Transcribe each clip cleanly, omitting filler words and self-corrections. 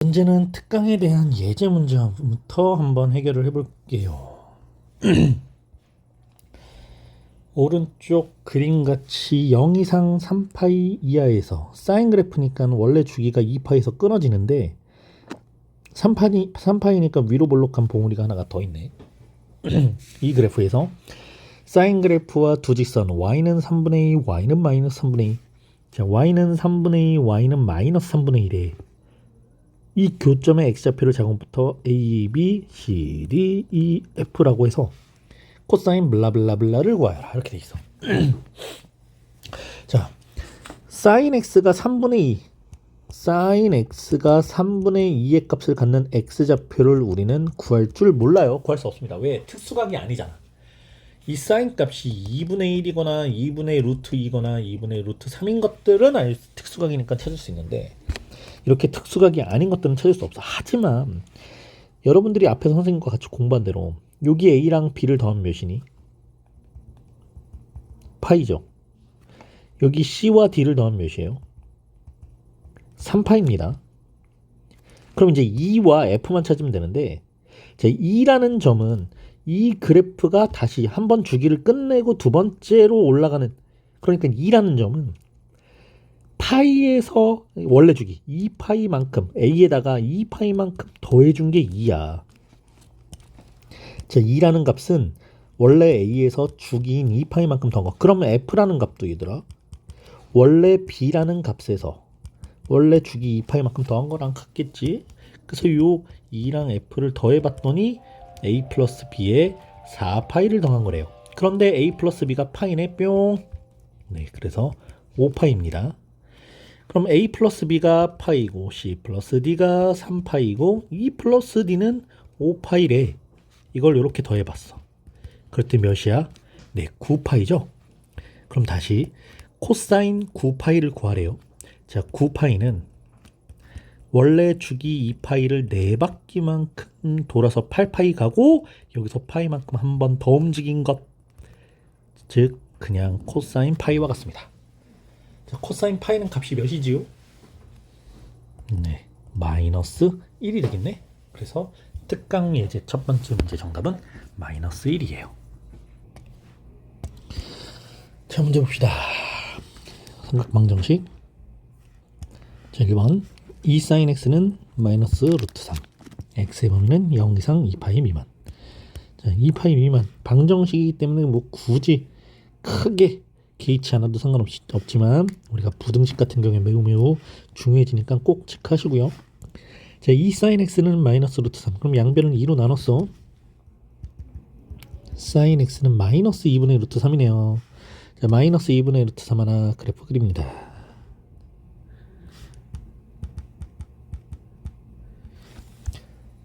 문제는 특강에 대한 예제 문제부터 한번 해결을 해볼게요. 오른쪽 그림같이 0 이상 3파이 이하에서 사인 그래프니까 원래 주기가 2파에서 끊어지는데 3파이니까 위로 볼록한 봉우리가 하나가 더 있네. 이 그래프에서 사인 그래프와 두 직선 y는 3분의 2, y는 마이너스 3분의 2. 자, y는 3분의 2, y는 마이너스 3분의 1에 이 교점의 x좌표를 작은부터 a, b, c, d, e, f라고 해서 코사인 블라블라블라를 구하여라 이렇게 돼 있어. 자, 사인 x가 3분의 2 사인 x가 3분의 2의 값을 갖는 x좌표를 우리는 구할 줄 몰라요. 구할 수 없습니다. 왜? 특수각이 아니잖아. 이 사인 값이 2분의 1이거나 2분의 루트 2거나 2분의 루트 3인 것들은 특수각이니까 찾을 수 있는데 이렇게 특수각이 아닌 것들은 찾을 수 없어. 하지만 여러분들이 앞에서 선생님과 같이 공부한 대로 여기 a랑 b를 더하면 몇이니? 파이죠. 여기 c와 d를 더하면 몇이에요? 3파입니다. 그럼 이제 e와 f만 찾으면 되는데 자, e라는 점은 이 그래프가 다시 한 번 주기를 끝내고 두 번째로 올라가는, 그러니까 e라는 점은 파이에서 원래 주기 2파이만큼 a에다가 2파이만큼 더해준 게 2야. 자, 2라는 값은 원래 a에서 주기인 2파이만큼 더한 거. 그러면 f라는 값도 얘들아 원래 b라는 값에서 원래 주기 2파이만큼 더한 거랑 같겠지. 그래서 요 2랑 f를 더해봤더니 a 플러스 b에 4파이를 더한 거래요. 그런데 a 플러스 b가 파이네 뿅. 네, 그래서 5파이입니다. 그럼 a 플러스 b가 파이고 c 플러스 d가 3파이고 e 플러스 d는 5파이래. 이걸 이렇게 더해봤어. 그랬더니 몇이야? 네, 9파이죠. 그럼 다시 코사인 9파이를 구하래요. 자, 9파이는 원래 주기 2파이를 4바퀴만큼 돌아서 8파이 가고 여기서 파이만큼 한 번 더 움직인 것, 즉 그냥 코사인 파이와 같습니다. 자, 코사인 파이는 값이 몇이지요? 네, 마이너스 1이 되겠네. 그래서 특강 예제 첫 번째 문제 정답은 마이너스 1이에요. 자, 문제 봅시다. 삼각방정식. 자, 1번 2 sin x는 마이너스 루트 3, x의 범위는 0 이상 2파이 미만. 자, 2파이 미만 방정식이기 때문에 뭐 굳이 크게 개의치 않아도 상관없지만 우리가 부등식 같은 경우에 매우 중요해지니까 꼭 체크하시고요. 자, 2 sin x는 마이너스 루트 3. 그럼 양변을 2로 나눴어. sin x는 마이너스 2분의 루트 3이네요. 자, 마이너스 2분의 루트 3 하나 그래프 그립니다.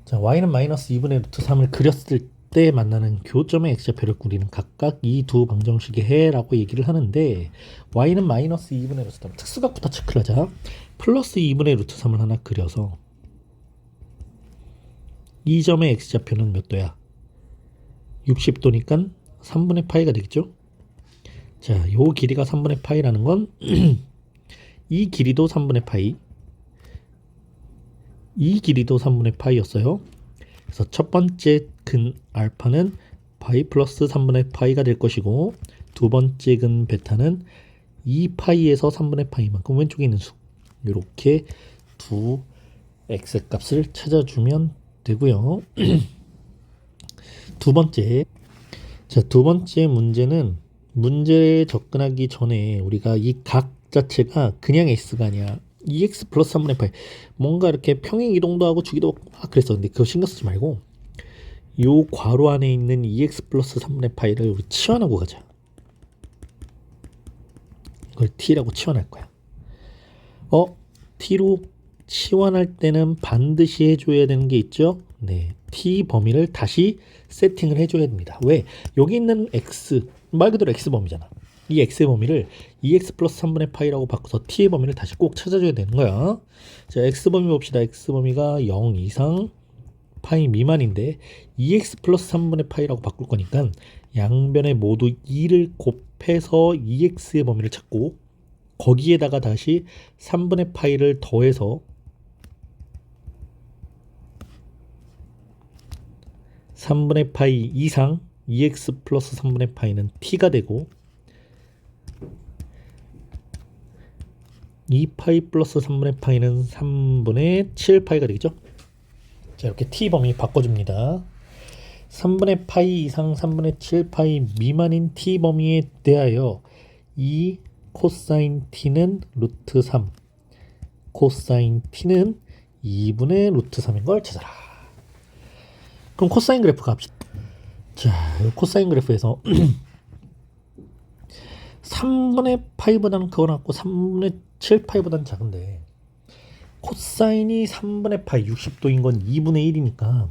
자, y는 마이너스 2분의 루트 3을 그렸을 때 만나는 교점의 x좌표를 우리는 각각 이 두 방정식의 해라고 얘기를 하는데 y는 마이너스 2분의 루트 3, 특수각부터 체크를 하자. 플러스 2분의 루트 3을 하나 그려서 이 점의 x좌표는 몇 도야? 60도니까 3분의 파이가 되겠죠? 자, 요 길이가 3분의 파이라는 건 이 길이도 3분의 파이, 이 길이도 3분의 파이였어요. 그래서 첫 번째 근 알파는 파이 플러스 3분의 파이가 될 것이고 두 번째 근 베타는 2파이에서 3분의 파이만큼 왼쪽에 있는 수, 이렇게 두 x 값을 찾아주면 되고요. 두 번째, 자, 두 번째 문제는 문제에 접근하기 전에 우리가 이 각 자체가 그냥 x가 아니야. 2x 플러스 3분의 파이, 뭔가 이렇게 평행 이동도 하고 주기도 하고 막 그랬어. 근데 그거 신경 쓰지 말고 요 괄호 안에 있는 2x 플러스 3분의 파이를 우리 치환하고 가자. 이걸 t라고 치환할 거야. t로 치환할 때는 반드시 해줘야 되는 게 있죠. 네, t 범위를 다시 세팅을 해줘야 됩니다. 왜? 여기 있는 x, 말 그대로 x 범위잖아. 이 x의 범위를 2x 플러스 3분의 파이라고 바꿔서 t의 범위를 다시 꼭 찾아줘야 되는 거야. 자, x 범위 봅시다. x 범위가 0 이상 파이 미만인데 2x 플러스 3분의 파이라고 바꿀 거니까 양변에 모두 2를 곱해서 2x의 범위를 찾고 거기에다가 다시 3분의 파이를 더해서 3분의 파이 이상 2x 플러스 3분의 파이는 t가 되고 2파이 플러스 3분의 파이는 3분의 7파이가 되겠죠. 자, 이렇게 t 범위 바꿔줍니다. 3분의 파이 이상 3분의 7파이 미만인 t 범위에 대하여 이 코사인 t는 루트 3, 코사인 t는 2분의 루트 3인 걸 찾아라. 그럼 코사인 그래프 갑시다. 자, 코사인 그래프에서 3분의 파이보다는 크거나 같고 3분의 7파이보다는 작은데 코사인이 3분의 파이 60도인 건 2분의 1이니까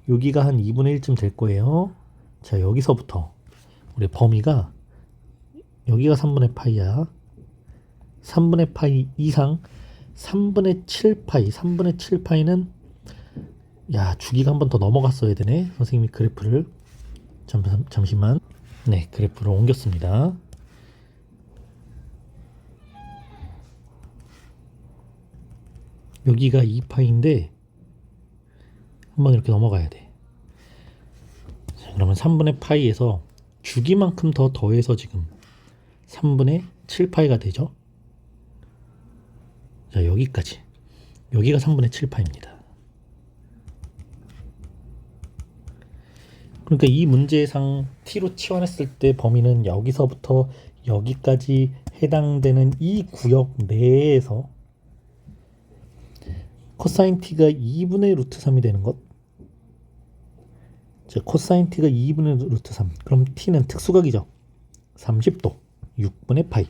여기가 한 2분의 1쯤 될 거예요. 자, 여기서부터 우리 범위가 여기가 3분의 파이야. 3분의 파이 이상 3분의 7파이 3분의 7파이는 야, 주기가 한 번 더 넘어갔어야 되네. 선생님이 그래프를 잠시만. 네, 그래프를 옮겼습니다. 여기가 2파인데 한번 이렇게 넘어가야 돼. 자, 그러면 3분의 파이에서 주기만큼 더 더해서 지금 3분의 7파이가 되죠. 자, 여기까지. 여기가 3분의 7파입니다. 그러니까 이 문제상 t로 치환했을 때 범위는 여기서부터 여기까지 해당되는 이 구역 내에서 코사인 t가 2분의 루트 3이 되는 것. 자, 코사인 t가 2분의 루트 3. 그럼 t는 특수각이죠. 30도 6분의 파이.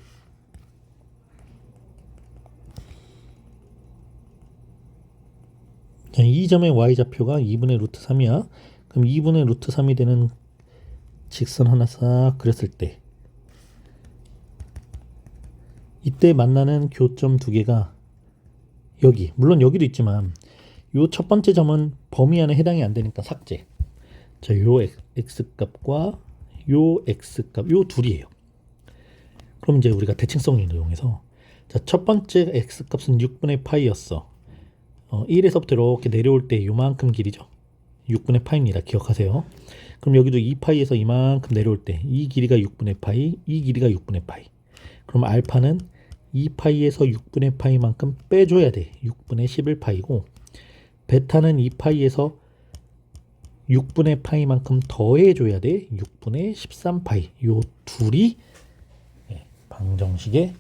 자, 이 점의 y좌표가 2분의 루트 3이야. 그럼 2분의 루트 3이 되는 직선 하나 싹 그렸을 때 이때 만나는 교점 두 개가 여기, 물론 여기도 있지만 요 첫 번째 점은 범위 안에 해당이 안 되니까 삭제. 자, 요 x값과 요 x값, 요 둘이에요. 그럼 이제 우리가 대칭성을 이용해서 자, 첫 번째 x값은 6분의 파이였어. 1에서부터 이렇게 내려올 때 요만큼 길이죠. 6분의 파이입니다. 기억하세요. 그럼 여기도 2파이에서 이만큼 내려올 때 이 길이가 6분의 파이, 이 길이가 6분의 파이. 그럼 알파는 2파이에서 6분의 파이만큼 빼줘야 돼. 6분의 11파이고 베타는 2파이에서 6분의 파이만큼 더해줘야 돼. 6분의 13파이. 요 둘이 방정식의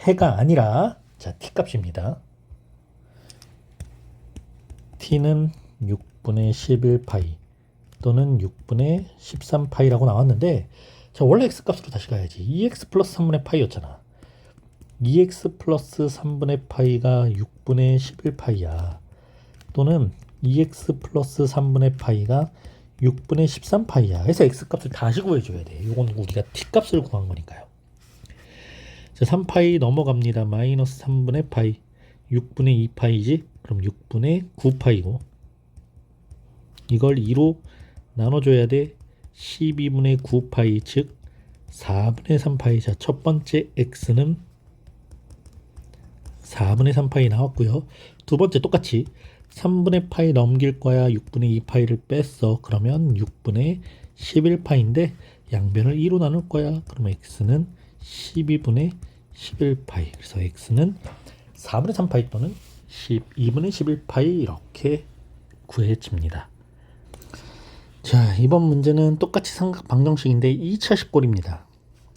해가 아니라 자, t값입니다. t는 6분의 11파이 또는 6분의 13파이라고 나왔는데 자, 원래 x값으로 다시 가야지. 2x 플러스 3분의 파이였잖아. 2x 플러스 3분의 파이가 6분의 11파이야. 또는 2x 플러스 3분의 파이가 6분의 13파이야. 그래서 x값을 다시 구해줘야 돼. 이건 우리가 t값을 구한 거니까요. 자, 3파이 넘어갑니다. 마이너스 3분의 파이 6분의 2파이지. 그럼 6분의 9파이고 이걸 2로 나눠줘야 돼. 12분의 9파이 즉 4분의 3파이. 자, 첫 번째 x는 4분의 3파이 나왔고요. 두 번째 똑같이 3분의 파이 넘길 거야. 6분의 2파이를 뺐어. 그러면 6분의 11파인데 양변을 2로 나눌 거야. 그러면 x는 12분의 11파이. 그래서 x는 4분의 3파이 또는 12분의 11파이 이렇게 구해집니다. 자, 이번 문제는 똑같이 삼각 방정식인데 2차 식골입니다.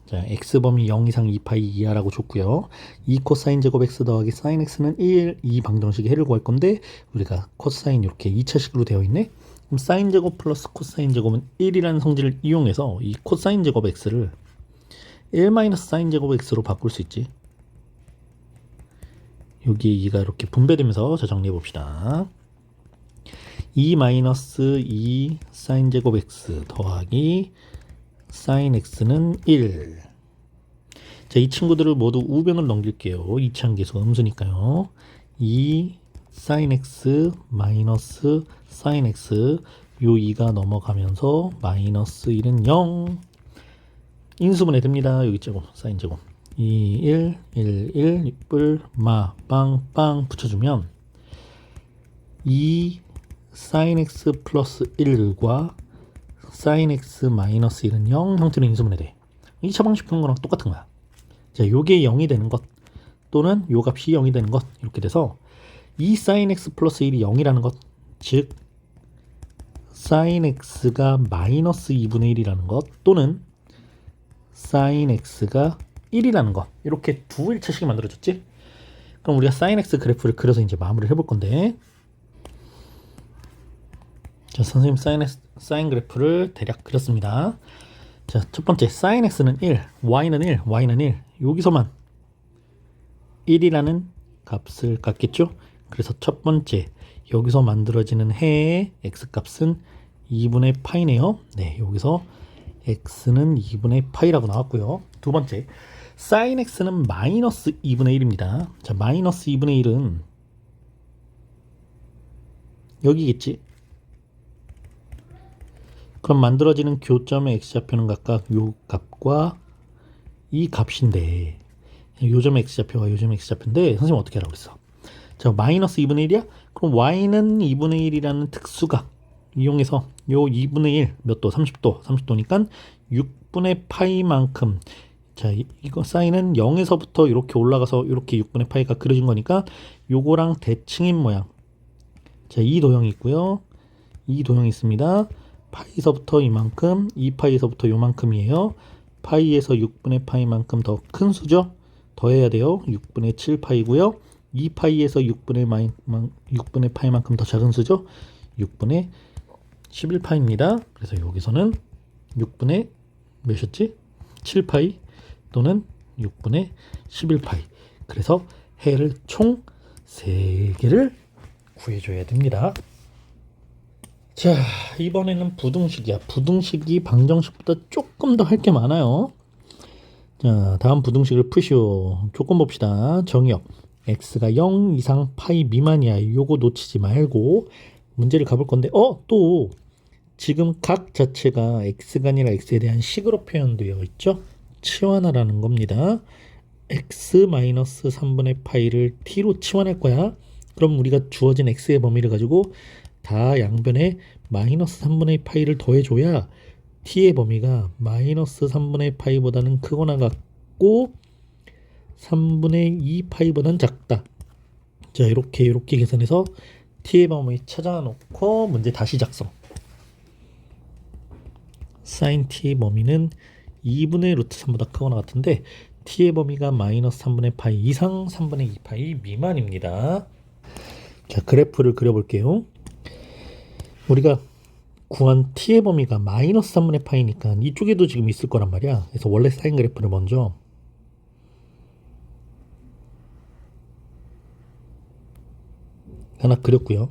자, x범위 0 이상 2파이 이하라고 줬고요. 2 코사인 제곱 x 더하기 사인 x는 1, 이 방정식의 해를 구할 건데 우리가 코사인 이렇게 2차식으로 되어 있네. 그럼 사인 제곱 플러스 코사인 제곱은 1이라는 성질을 이용해서 이 코사인 제곱 x를 1 마이너스 사인 제곱 x로 바꿀 수 있지. 여기 2가 이렇게 분배되면서 자, 정리해 봅시다. 2 마이너스 2 사인 제곱 x 더하기 사인 x는 1. 자, 이 친구들을 모두 우변을 넘길게요. 이차함계수가 음수니까요. 2 사인 x 마이너스 사인 x 요 2가 넘어가면서 마이너스 1은 0. 인수분해 됩니다. 여기 제곱 사인 제곱 2 1 1 1 뿔 마 빵 빵 붙여주면 2 sin x 플러스 1과 sin x 마이너스 1은 0 형태로 인수분해 돼. 2차 방식 푸는 거랑 똑같은 거야. 자, 요게 0이 되는 것 또는 요 값이 0이 되는 것 이렇게 돼서 이 sin x 플러스 1이 0이라는 것, 즉 sin x가 마이너스 2분의 1이라는 것 또는 sin x가 1이라는 것, 이렇게 두 1차식이 만들어졌지? 그럼 우리가 sin x 그래프를 그려서 이제 마무리를 해볼 건데, 자, 선생님 사인 그래프를 대략 그렸습니다. 자, 첫 번째 sin x는 1, y는 1, y는 1. 여기서만 1이라는 값을 갖겠죠? 그래서 첫 번째 여기서 만들어지는 해의 x 값은 2분의 파이네요. 네, 여기서 x는 2분의 파이라고 나왔고요. 두 번째 sin x는 마이너스 2분의 1입니다. 자, 마이너스 2분의 1은 여기겠지? 그럼 만들어지는 교점의 x좌표는 각각 요 값과 이 값인데, 요점의 x좌표가 요점의 x좌표인데 선생님 어떻게 하라고 그랬어? 자, 마이너스 2분의 1이야? 그럼 y는 2분의 1이라는 특수각 이용해서 요 2분의 1 몇 도? 30도. 30도니까 6분의 파이만큼, 자, 이거 사인은 0에서부터 이렇게 올라가서 이렇게 6분의 파이가 그려진 거니까 요거랑 대칭인 모양. 자, 이 도형이 있고요. 이 도형이 있습니다. 파이에서부터 이만큼, 2파이에서부터 요만큼이에요. 파이에서 6분의 파이만큼 더 큰 수죠. 더해야 돼요. 6분의 7파이고요. 2파이에서 6분의 파이만큼 더 작은 수죠. 6분의 11파입니다. 그래서 여기서는 6분의 몇이었지? 7파이 또는 6분의 11파이. 그래서 해를 총 3개를 구해줘야 됩니다. 자, 이번에는 부등식이야. 부등식이 방정식보다 조금 더 할 게 많아요. 자, 다음 부등식을 푸시오. 조건 봅시다. 정의역. x가 0 이상 파이 미만이야. 요거 놓치지 말고 문제를 가볼 건데, 또 지금 각 자체가 x가 아니라 x에 대한 식으로 표현되어 있죠. 치환하라는 겁니다. x-3분의 파이를 t로 치환할 거야. 그럼 우리가 주어진 x의 범위를 가지고 다 양변에 마이너스 3분의 파이를 더해줘야 t의 범위가 마이너스 3분의 파이보다는 크거나 같고 3분의 2 파이보다는 작다. 자, 이렇게 계산해서 t의 범위 찾아놓고 문제 다시 작성. sin t의 범위는 2분의 루트 3보다 크거나 같은데 t의 범위가 마이너스 3분의 파이 이상 3분의 2 파이 미만입니다. 자, 그래프를 그려볼게요. 우리가 구한 t의 범위가 마이너스 3분의 파이니까 이쪽에도 지금 있을 거란 말이야. 그래서 원래 사인 그래프를 먼저 하나 그렸고요.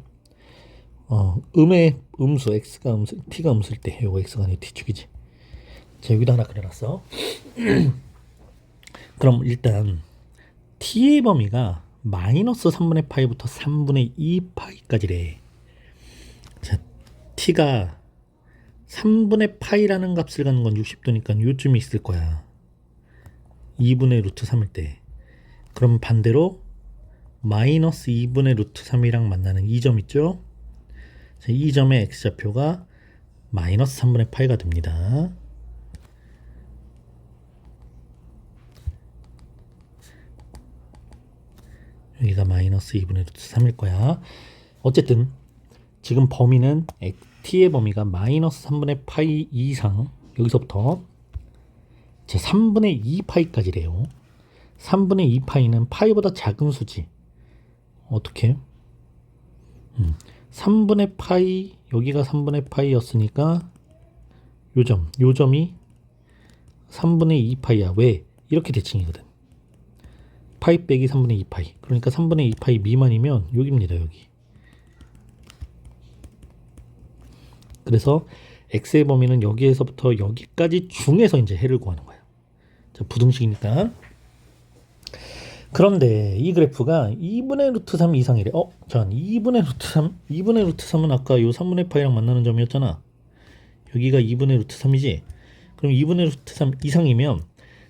음의 음수 x가 음수 t가 음수일 때 요거 x가 아니고 t축이지. 자, 여기다 하나 그려놨어. 그럼 일단 t의 범위가 마이너스 3분의 파이부터 3분의 2 파이까지래. 자, t가 3분의 파이라는 값을 갖는 건 60도니까 요쯤이 있을 거야. 2분의 루트 3일 때. 그럼 반대로 마이너스 2분의 루트 3이랑 만나는 이 점 있죠? 자, 이 점의 x좌표가 마이너스 3분의 파이가 됩니다. 여기가 마이너스 2분의 루트 3일 거야. 어쨌든 지금 범위는 t의 범위가 마이너스 3분의 파이 이상, 여기서부터 제 3분의 2 파이까지래요. 3분의 2 파이는 파이보다 작은 수지. 어떻게? 3분의 파이, 여기가 3분의 파이였으니까 요 점이 3분의 2 파이야. 왜? 이렇게 대칭이거든. 파이 빼기 3분의 2 파이. 그러니까 3분의 2 파이 미만이면 여기입니다. 여기. 그래서 x의 범위는 여기에서부터 여기까지 중에서 이제 해를 구하는 거예요. 자, 부등식이니까. 그런데 이 그래프가 2분의 루트 3 이상이래. 자, 2분의 루트 3? 2분의 루트 3은 아까 요 3분의 파이랑 만나는 점이었잖아. 여기가 2분의 루트 3이지? 그럼 2분의 루트 3 이상이면,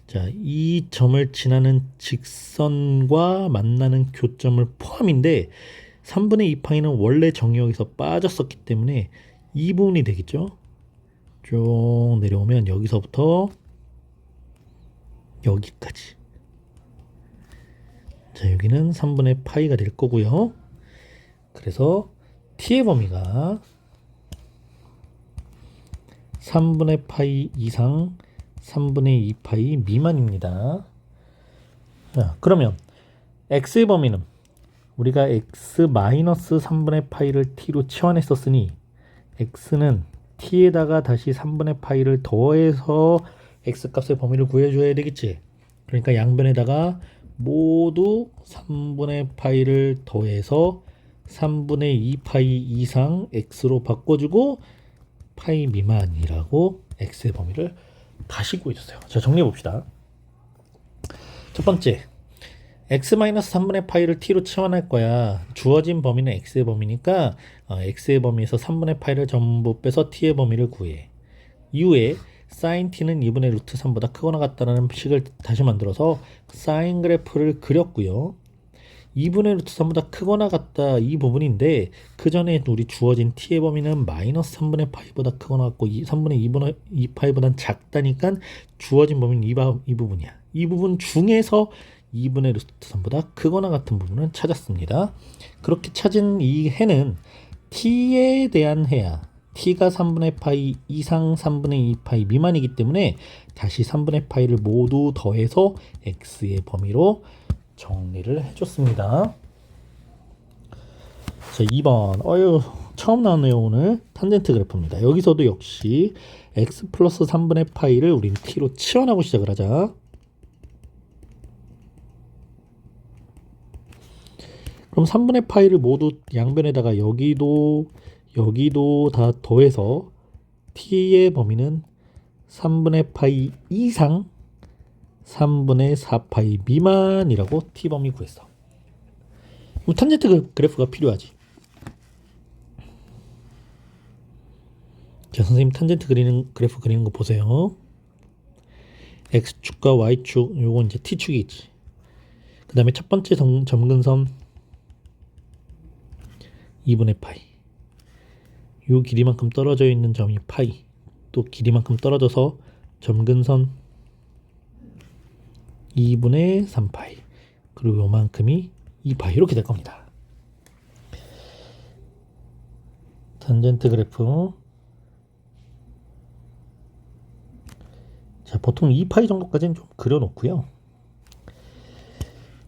자, 이 점을 지나는 직선과 만나는 교점을 포함인데 3분의 2파이는 원래 정의역에서 빠졌었기 때문에 이 부분이 되겠죠. 쭉 내려오면 여기서부터 여기까지. 자, 여기는 3분의 파이가 될 거고요. 그래서 t의 범위가 3분의 파이 이상 3분의 2파이 미만입니다. 자, 그러면 x의 범위는 우리가 x-3분의 파이를 t로 치환했었으니 x는 t에다가 다시 3분의 파이를 더해서 x값의 범위를 구해줘야 되겠지. 그러니까 양변에다가 모두 3분의 파이를 더해서 3분의 2파이 이상 x로 바꿔주고 파이 미만이라고 x의 범위를 다시 구해줬어요. 자, 정리해봅시다. 첫 번째, x-3분의 파이를 t로 치환할 거야. 주어진 범위는 x의 범위니까 x의 범위에서 3분의 파이를 전부 빼서 t의 범위를 구해. 이후에 sin t는 2분의 루트 3보다 크거나 같다는 식을 다시 만들어서 사인 그래프를 그렸고요. 2분의 루트 3보다 크거나 같다 이 부분인데 그 전에 우리 주어진 t의 범위는 마이너스 3분의 파이보다 크거나 같고 3분의 2분의 2파이보단 작다니까 주어진 범위는 이 부분이야. 이 부분 중에서 2분의 루트 3보다 크거나 같은 부분을 찾았습니다. 그렇게 찾은 이 해는 t에 대한 해야. t가 3분의 파이 이상 3분의 2파이 미만이기 때문에 다시 3분의 파이를 모두 더해서 x의 범위로 정리를 해줬습니다. 자, 2번. 처음 나왔네요. 오늘 탄젠트 그래프입니다. 여기서도 역시 x 플러스 3분의 파이를 우린 t로 치환하고 시작을 하자. 그럼 3분의 파이를 모두 양변에다가 여기도 다 더해서 t의 범위는 3분의 파이 이상 3분의 4파이 미만이라고 t 범위 구했어. 탄젠트 그래프가 필요하지. 자, 선생님 탄젠트 그래프 그리는 거 보세요. x축과 y축, 요건 이제 t축이 있지. 그 다음에 첫 번째 점근선 2분의 파이. 요 길이만큼 떨어져 있는 점이 파이. 또 길이만큼 떨어져서 점근선 2분의 3파이. 그리고 요만큼이 2파이. 이렇게 될 겁니다. 탄젠트 그래프. 자, 보통 2파이 정도까지는 좀 그려놓고요.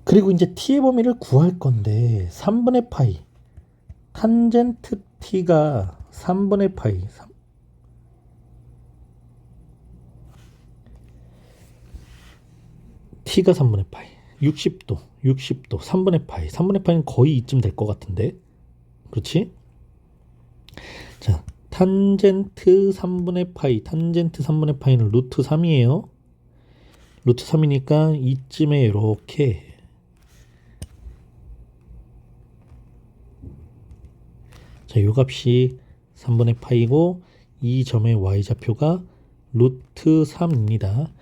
그리고 이제 t의 범위를 구할 건데 3분의 파이. 탄젠트 t가 3분의 파이. t가 3분의 파이. 60도, 3분의 파이. 3분의 파이는 거의 이쯤 될 것 같은데. 그렇지? 자, 탄젠트 3분의 파이. 탄젠트 3분의 파이는 루트 3이에요. 루트 3이니까 이쯤에 이렇게 자, 요 값이 3분의 파이고 이 점의 y좌표가 루트 3입니다.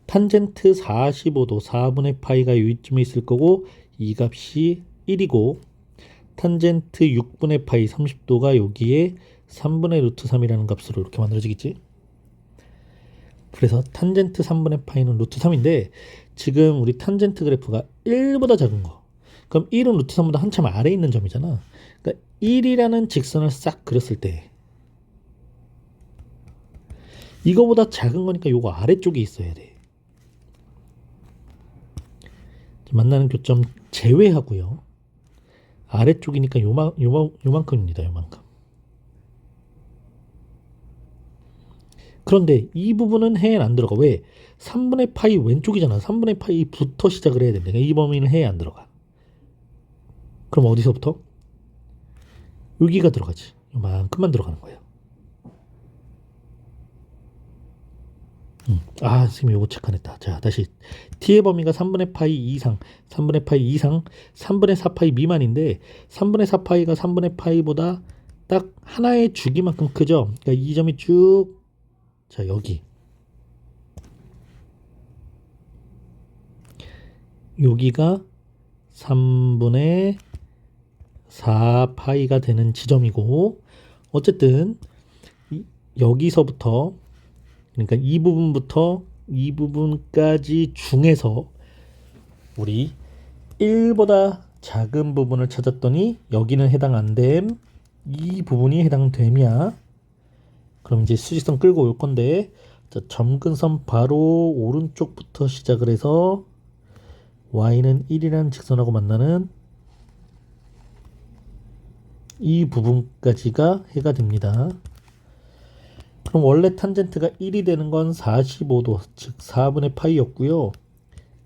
탄젠트 45도 4분의 파이가 여기쯤에 있을 거고 이 값이 1이고 탄젠트 6분의 파이 30도가 여기에 3분의 루트 3이라는 값으로 이렇게 만들어지겠지. 그래서 탄젠트 3분의 파이는 루트 3인데 지금 우리 탄젠트 그래프가 1보다 작은 거. 그럼 1은 루트 3보다 한참 아래에 있는 점이잖아. 그러니까 1이라는 직선을 싹 그렸을 때 이거보다 작은 거니까 요거 아래쪽에 있어야 돼. 만나는 교점 제외하고요. 아래쪽이니까 요만큼입니다. 요만큼. 그런데 이 부분은 해에 안 들어가. 왜? 3분의 파이 왼쪽이잖아. 3분의 파이부터 시작을 해야 됩니다. 이 범위는 해에 안 들어가. 그럼 어디서부터? 여기가 들어가지. 요만큼만 들어가는 거예요. 선생님 요거 체크 안 했다. 자, 다시 t의 범위가 3분의 파이 이상 3분의 4파이 미만인데 3분의 4파이가 3분의 파이보다 딱 하나의 주기만큼 크죠. 그러니까 이 점이 쭉 자, 여기가 3분의 4파이가 되는 지점이고, 어쨌든 여기서부터, 그러니까 이 부분부터 이 부분까지 중에서 우리 1보다 작은 부분을 찾았더니 여기는 해당 안 됨, 이 부분이 해당됨이야. 그럼 이제 수직선 끌고 올 건데, 자, 점근선 바로 오른쪽부터 시작을 해서 y는 1이라는 직선하고 만나는 이 부분까지가 해가 됩니다. 그럼 원래 탄젠트가 1이 되는 건 45도, 즉 4분의 파이였고요.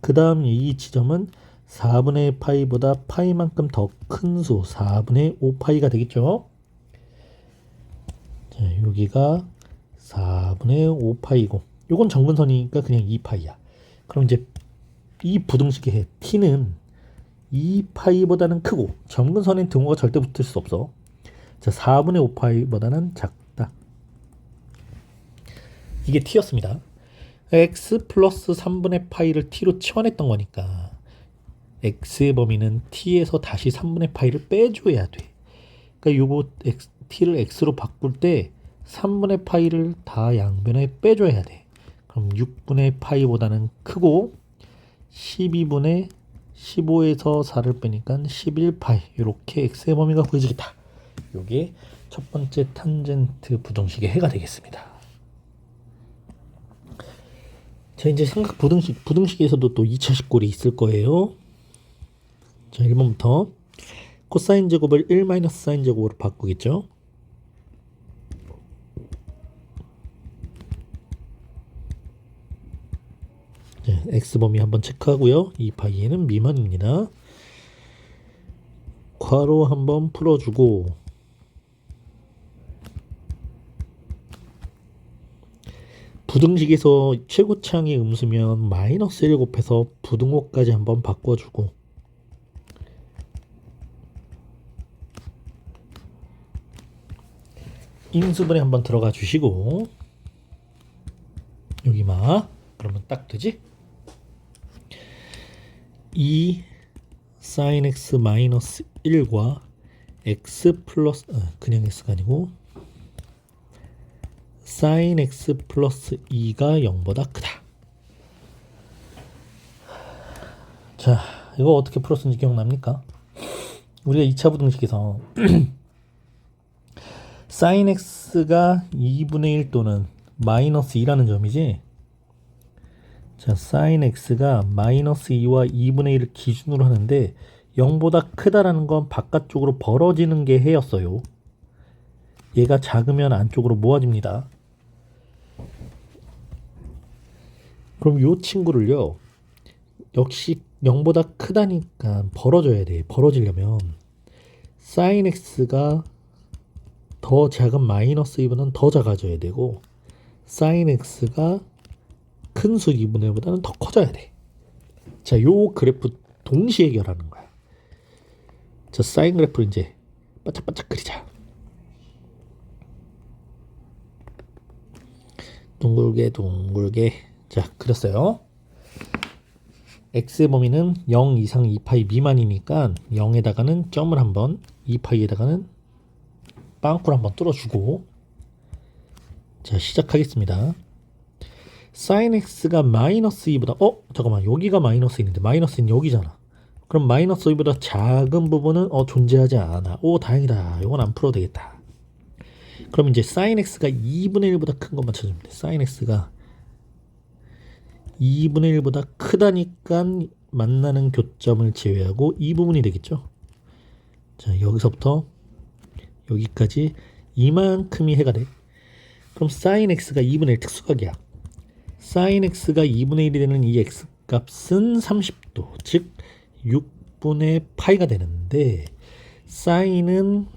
그 다음 이 지점은 4분의 파이보다 파이만큼 더 큰 수, 4분의 5파이가 되겠죠. 자, 여기가 4분의 5파이고, 요건 정근선이니까 그냥 2파이야. 그럼 이제 이 부등식의 해, t는 2파이보다는 크고, 점근선엔 등호가 절대 붙을 수 없어. 자, 4분의 5파이보다는 작다. 이게 t였습니다. x 플러스 3분의 파이를 t로 치환했던 거니까 x의 범위는 t에서 다시 3분의 파이를 빼줘야 돼. 그러니까 요거 t를 x로 바꿀 때 3분의 파이를 다 양변에 빼줘야 돼. 그럼 6분의 파이보다는 크고 12분의 15에서 4를 빼니까 11파이, 이렇게 x의 범위가 구해지겠다. 요게 첫 번째 탄젠트 부등식의 해가 되겠습니다. 자, 이제 삼각 부등식에서도 또 2차식 꼴이 있을 거예요. 자, 1번부터 코사인 제곱을 1 마이너스 사인 제곱으로 바꾸겠죠. 네, x범위 한번 체크하고요. 2파이에는 미만입니다. 괄호 한번 풀어주고, 부등식에서 최고차항이 음수면 마이너스 1 곱해서 부등호까지 한번 바꿔주고, 인수분해 한번 들어가 주시고, 여기 막 그러면 딱 되지? 2 sin x 마이너스 1과 x 플러스 그냥 x가 아니고 sin x 플러스 2가 0보다 크다. 자, 이거 어떻게 풀었는지 기억납니까? 우리가 2차 부등식에서 sin x가 2분의 1 또는 마이너스 2라는 점이지. 자, sin x가 마이너스 2와 2분의 1을 기준으로 하는데 0보다 크다라는 건 바깥쪽으로 벌어지는 게 해였어요. 얘가 작으면 안쪽으로 모아집니다. 그럼 요 친구를요, 역시 0보다 크다니까 벌어져야 돼. 벌어지려면 sin x가 더 작은 마이너스 2보다는 더 작아져야 되고, sin x가 큰 수 2분의 1보다는 더 커져야 돼. 자, 요 그래프 동시에 해결하는 거야. 자, 사인 그래프를 이제 바짝바짝 그리자. 둥글게 둥글게. 자, 그렸어요. x의 범위는 0 이상 2파이 미만이니까 0에다가는 점을 한번, 2파이에다가는 빵꾸를 한번 뚫어주고, 자, 시작하겠습니다. sin x가 마이너스 2보다, 잠깐만, 여기가 마이너스 2인데 마이너스 2는 여기잖아. 그럼 마이너스 2보다 작은 부분은 존재하지 않아. 오, 다행이다. 이건 안 풀어도 되겠다. 그럼 이제 sin x가 2분의 1보다 큰 것만 찾으면 돼. sin x가 2분의 1보다 크다니까 만나는 교점을 제외하고 이 부분이 되겠죠. 자, 여기서부터 여기까지 이만큼이 해가 돼. 그럼 sin x가 2분의 1 특수각이야. sin x가 2분의 1이 되는 이 x 값은 30도, 즉 6분의 파이가 되는데, sin은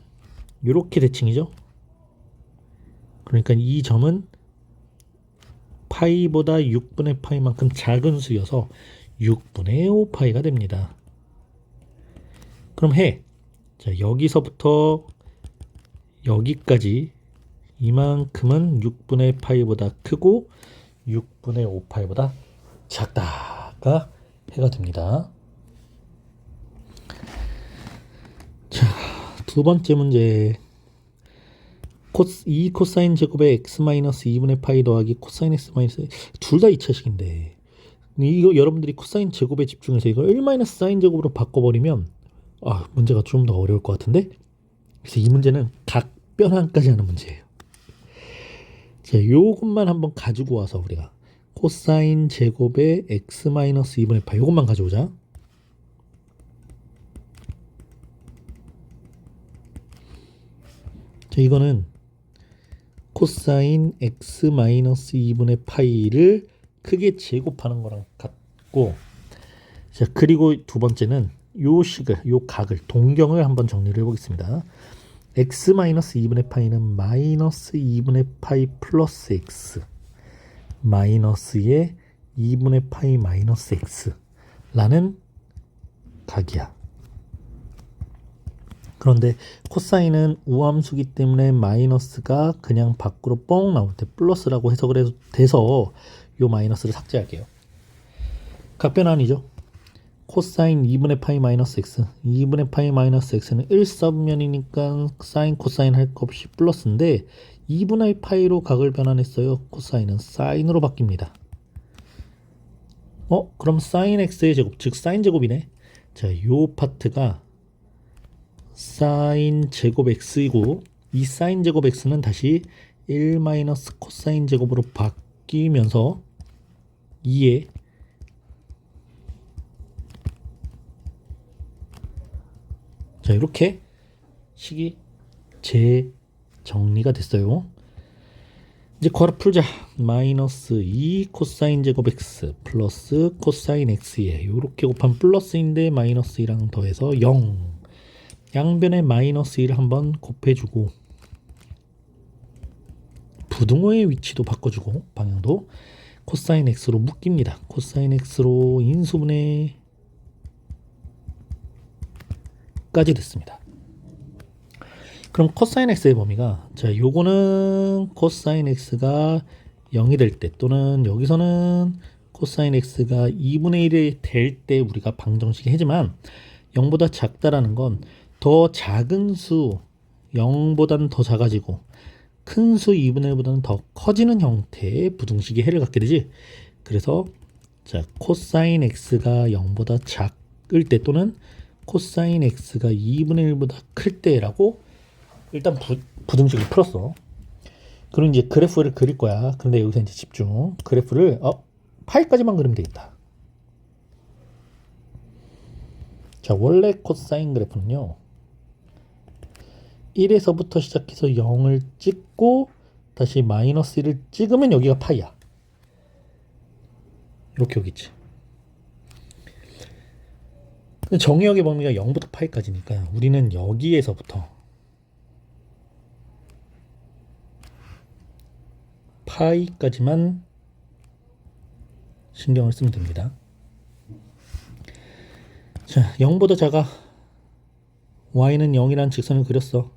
이렇게 대칭이죠. 그러니까 이 점은 파이보다 6분의 파이만큼 작은 수여서 6분의 5파이가 됩니다. 그럼 해. 자, 여기서부터 여기까지 이만큼은 6분의 파이보다 크고 6분의 5파이보다 작다가 해가 됩니다. 자, 두 번째 문제. 2 코사인 제곱에 x 마이너스 2분의 파이 더하기 코사인 x 마이너스 둘 다 2차식인데 이거 여러분들이 코사인 제곱에 집중해서 이걸 1 마이너스 사인 제곱으로 바꿔버리면 문제가 좀 더 어려울 것 같은데. 그래서 이 문제는 각변환까지 하는 문제예요. 자, 요것만 한번 가지고 와서 우리가 코사인 제곱에 x 마이너스 2분의 파이 요것만 가져오자. 자, 이거는 코사인 x 마이너스 2분의 파이를 크게 제곱하는 거랑 같고, 자, 그리고 두 번째는 요 각을 동경을 한번 정리를 해보겠습니다. x 마이너스 2분의 파이는 마이너스 2분의 파이 플러스 x 마이너스의 2분의 파이 마이너스 x라는 각이야. 그런데 코사인은 우함수기 때문에 마이너스가 그냥 밖으로 뻥 나올 때 플러스라고 해석을 해도 돼서 요 마이너스를 삭제할게요. 각변환이죠. 코사인 2분의 파이 마이너스 x 2분의 파이 마이너스 x는 1사분면이니까 사인 코사인 할 거 없이 플러스인데 2분의 파이로 각을 변환했어요. 코사인은 사인으로 바뀝니다. 그럼 사인 x의 제곱, 즉 사인 제곱이네. 자, 요 파트가 사인 제곱 x이고 이 사인 제곱 x는 다시 1 마이너스 코사인 제곱으로 바뀌면서 2에 자, 이렇게 식이 재정리가 됐어요. 이제 괄호 풀자. 마이너스 2 코사인 제곱 x 플러스 코사인 x에 이렇게 곱하면 플러스인데 마이너스 2랑 더해서 0. 양변에 마이너스 1을 한번 곱해주고 부등호의 위치도 바꿔주고 방향도 코사인 x로 묶입니다. 코사인 x로 인수분해 까지 됐습니다. 그럼 코사인 x의 범위가 자, 요거는 코사인 x가 0이 될 때 또는 여기서는 코사인 x가 2분의 1이 될 때 우리가 방정식이 하지만 0보다 작다라는 건 더 작은 수 0보다는 더 작아지고 큰 수 2분의 1보다는 더 커지는 형태의 부등식이 해를 갖게 되지. 그래서 자, 코사인 x가 0보다 작을 때 또는 코사인 x가 2분의 1보다 클 때라고 일단 부등식을 풀었어. 그럼 이제 그래프를 그릴 거야. 그런데 여기서 이제 집중. 그래프를 파이까지만 그리면 되겠다. 자, 원래 코사인 그래프는요 1에서부터 시작해서 0을 찍고 다시 마이너스 1을 찍으면 여기가 파이야. 이렇게 여기지. 정의역의 범위가 0부터 파이까지니까 우리는 여기에서부터 파이까지만 신경을 쓰면 됩니다. 자, 0보다 작아. y는 0이라는 직선을 그렸어.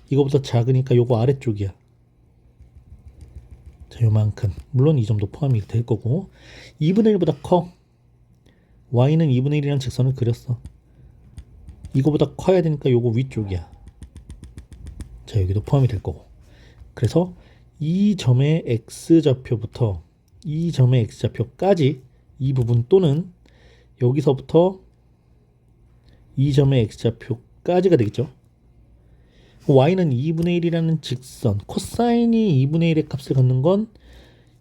이거보다 작으니까 요거 아래쪽이야. 자, 요만큼. 물론 이 점도 포함이 될 거고 2분의 1보다 커. y는 2분의 1이라는 직선을 그렸어. 이거보다 커야 되니까 요거 위쪽이야. 자, 여기도 포함이 될 거고. 그래서 이 점의 x좌표부터 이 점의 x좌표까지 이 부분 또는 여기서부터 이 점의 x좌표까지가 되겠죠. y는 2분의 1이라는 직선, 코사인이 2분의 1의 값을 갖는 건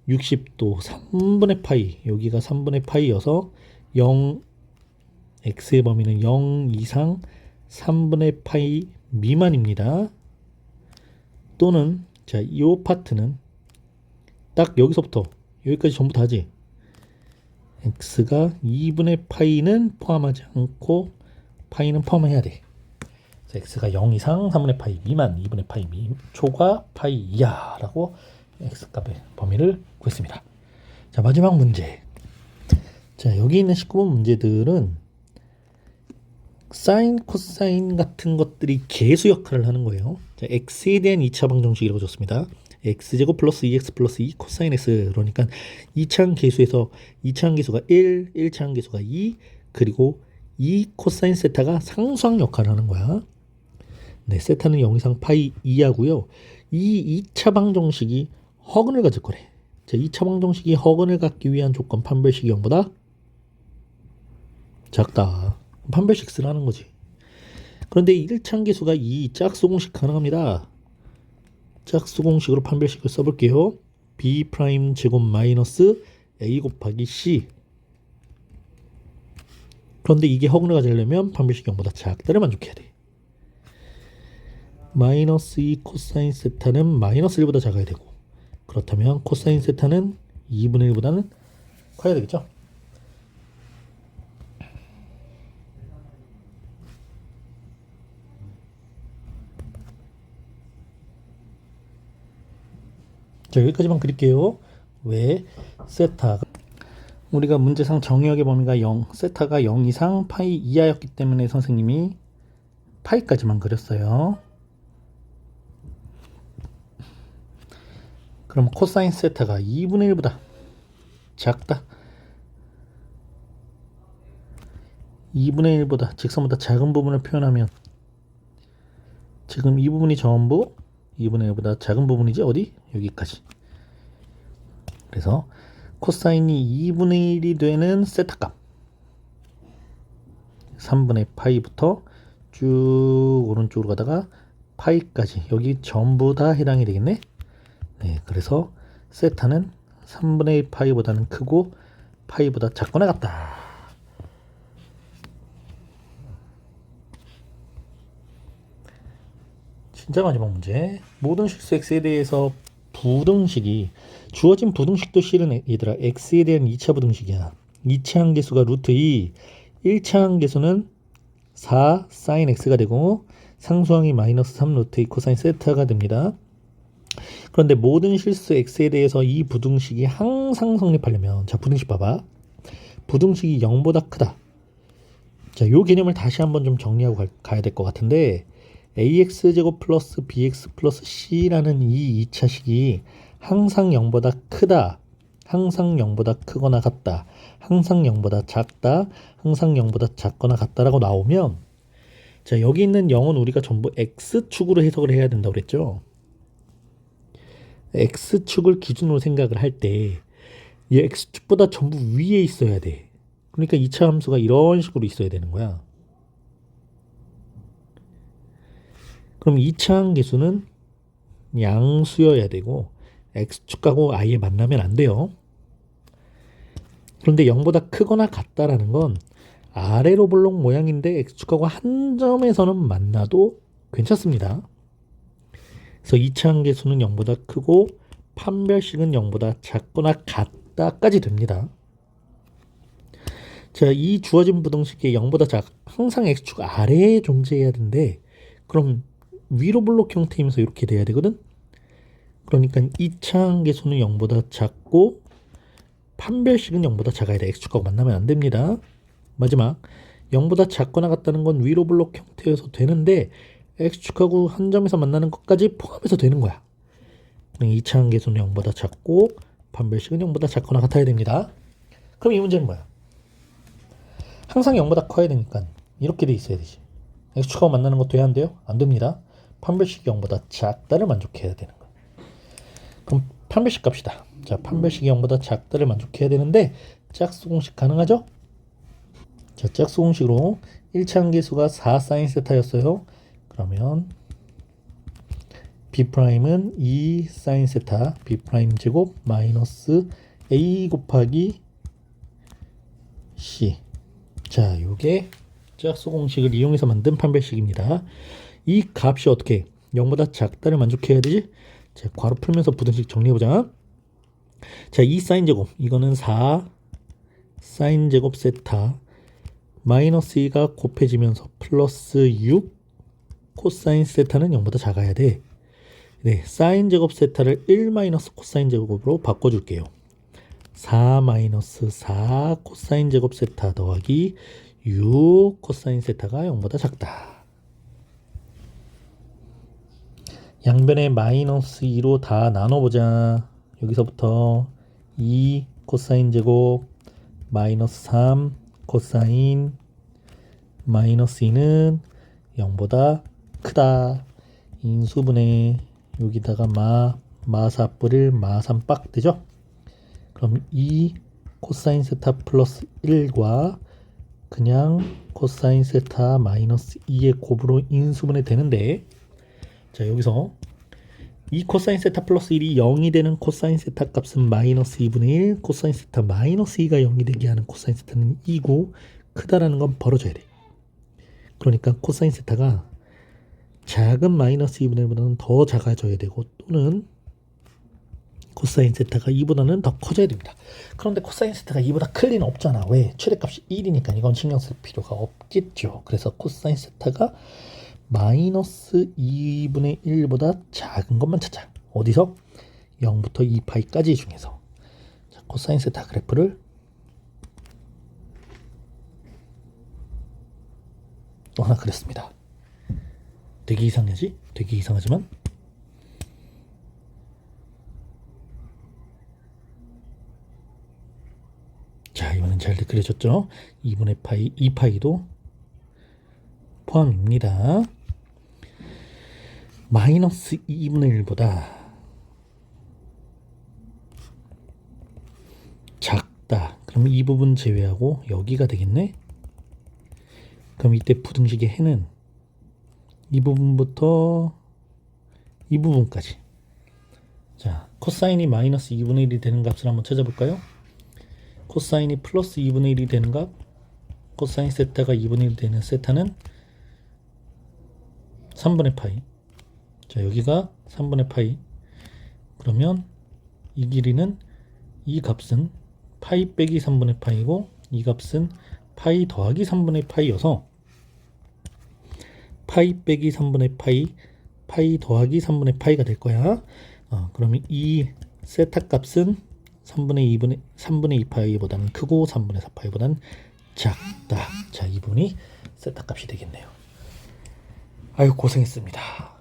60도 3분의 파이, 여기가 3분의 파이여서 0, x의 범위는 0 이상 3분의 파이 미만입니다. 또는 자, 이 파트는 딱 여기서부터 여기까지 전부 다지. x가 2분의 파이는 포함하지 않고 파이는 포함해야 돼. x가 0 이상 3분의 파이 미만 2분의 파이 초과 파이 이하라고 x값의 범위를 구했습니다. 자, 마지막 문제. 자, 여기 있는 19번 문제들은 사인, 코사인 같은 것들이 계수 역할을 하는 거예요. 자, x에 대한 2차 방정식이라고 줬습니다. x제곱 플러스 2x 플러스 2 코사인 x 그러니까 2차항 계수에서 2차항 계수가 1, 1차항 계수가 2 그리고 2 코사인 세타가 상수항 역할을 하는 거야. 네, 세타는 0 이상 파이 2하고요. 이 2차 방정식이 허근을 가질 거래. 자, 2차 방정식이 허근을 갖기 위한 조건 판별식이 0보다 작다. 판별식 쓰라는 거지. 그런데 1차 함계수가 이 짝수 공식 가능합니다. 짝수 공식으로 판별식을 써볼게요. b 프라임 제곱 마이너스 a 곱하기 c. 그런데 이게 허근을 가지려면 판별식 0보다 작다를 만족해야 돼. 마이너스 2 코사인 세타는 마이너스 1보다 작아야 되고, 그렇다면 코사인 세타는 2분의 1보다는 커야 되겠죠. 자, 여기까지만 그릴게요. 왜 세타가 우리가 문제상 정의역의 범위가 0, 세타가 0 이상 파이 이하였기 때문에 선생님이 파이까지만 그렸어요. 그럼 코사인 세타가 2분의 1보다 작다. 2분의 1보다 직선보다 작은 부분을 표현하면 지금 이 부분이 전부 2분의 1보다 작은 부분이지. 어디? 여기까지. 그래서 코사인이 2분의 1이 되는 세타 값 3분의 파이부터 쭉 오른쪽으로 가다가 파이까지 여기 전부 다 해당이 되겠네. 네, 그래서 세타는 3분의 1 파이보다는 크고 파이보다 작거나 같다. 진짜 마지막 문제. 모든 실수 x에 대해서 부등식이 주어진 부등식도 실은 얘들아 x에 대한 2차 부등식이야. 2차 함계수가 루트 2, 1차 함계수는 4 사인 x가 되고 상수항이 마이너스 3 루트 2 코사인 세타가 됩니다. 그런데 모든 실수 x에 대해서 이 부등식이 항상 성립하려면, 자, 부등식 봐봐. 부등식이 0보다 크다. 자, 요 개념을 다시 한번 좀 정리하고 가야 될 것 같은데, ax제곱 플러스 bx 플러스 c라는 이 2차식이 항상 0보다 크다, 항상 0보다 크거나 같다, 항상 0보다 작다, 항상 0보다 작거나 같다라고 나오면, 자, 여기 있는 0은 우리가 전부 x축으로 해석을 해야 된다고 그랬죠. x축을 기준으로 생각을 할 때 이 x축보다 전부 위에 있어야 돼. 그러니까 2차 함수가 이런 식으로 있어야 되는 거야. 그럼 2차 함계수는 양수여야 되고 x축하고 아예 만나면 안 돼요. 그런데 0보다 크거나 같다라는 건 아래로 볼록 모양인데 x축하고 한 점에서는 만나도 괜찮습니다. 그래서 2차 함계수는 0보다 크고 판별식은 0보다 작거나 같다까지 됩니다. 자, 이 주어진 부등식이 0보다 항상 x축 아래에 존재해야 되는데, 그럼 위로 블록 형태이면서 이렇게 돼야 되거든. 그러니까 2차 함계수는 0보다 작고 판별식은 0보다 작아야 돼. x축하고 만나면 안 됩니다. 마지막 0보다 작거나 같다는 건 위로 블록 형태여서 되는데 x축하고 한 점에서 만나는 것까지 포함해서 되는 거야. 2차 함계수는 0보다 작고 판별식은 0보다 작거나 같아야 됩니다. 그럼 이 문제는 뭐야? 항상 0보다 커야 되니까 이렇게 돼 있어야 되지. x축하고 만나는 것도 해야 한대요? 안 됩니다. 판별식이 0보다 작다를 만족해야 되는 거야. 그럼 판별식 값이다. 자, 판별식이 0보다 작다를 만족해야 되는데 짝수 공식 가능하죠? 자, 짝수 공식으로 1차 함계수가 4 사인 세타였어요. 그러면 b'은 2 사인 세타 b' 제곱 마이너스 a 곱하기 c. 자, 요게 짝수 공식을 이용해서 만든 판별식입니다. 이 값이 어떻게 0보다 작다를 만족해야 되지? 자, 괄호 풀면서 부등식 정리해보자. 자, 2 사인 제곱, 이거는 4 사인 제곱 세타 마이너스 2가 곱해지면서 플러스 6 코사인 세타는 0보다 작아야 돼. 네, 사인 제곱 세타를 1 마이너스 코사인 제곱으로 바꿔줄게요. 4 마이너스 4 코사인 제곱 세타 더하기 6 코사인 세타가 0보다 작다. 양변에 마이너스 2로 다 나눠보자. 여기서부터 2 코사인 제곱 마이너스 3 코사인 마이너스 2는 0보다 크다. 인수분해 여기다가 마사뿔을 마삼빡 되죠? 그럼 이 코사인 세타 플러스 1과 그냥 코사인 세타 마이너스 2의 곱으로 인수분해 되는데, 자 여기서 이 코사인 세타 플러스 1이 0이 되는 코사인 세타 값은 마이너스 2분의 1, 코사인 세타 마이너스 2가 0이 되게 하는 코사인 세타는 2고 크다라는 건 벌어져야 돼. 그러니까 코사인 세타가 작은 마이너스 2분의 1보다는 더 작아져야 되고, 또는 코사인 세타가 2보다는 더 커져야 됩니다. 그런데 코사인 세타가 2보다 클 리는 없잖아. 왜? 최대값이 1이니까 이건 신경 쓸 필요가 없겠죠. 그래서 코사인 세타가 마이너스 2분의 1보다 작은 것만 찾자. 어디서? 0부터 2파이까지 중에서. 자, 코사인 세타 그래프를 하나 그렸습니다. 되게 이상하지? 되게 이상하지만 자 이번엔 잘 그려졌죠? 2분의 파이, 2파이도 포함입니다. 마이너스 2분의 1보다 작다. 그럼 이 부분 제외하고 여기가 되겠네. 그럼 이때 부등식의 해는 이 부분부터 이 부분까지. 자, 코사인이 마이너스 2분의 1이 되는 값을 한번 찾아볼까요? 코사인이 플러스 2분의 1이 되는 값, 코사인 세타가 2분의 1 되는 세타는 3분의 파이. 자, 여기가 3분의 파이. 그러면 이 길이는, 이 값은 파이 빼기 3분의 파이고, 이 값은 파이 더하기 3분의 파이여서 파이 빼기 3분의 파이, 파이 더하기 3분의 파이가 될 거야. 그러면 이 세타 값은 3분의 2 파이보다는 크고 3분의 4 파이보다는 작다. 자, 이 부분이 세타 값이 되겠네요. 아유, 고생했습니다.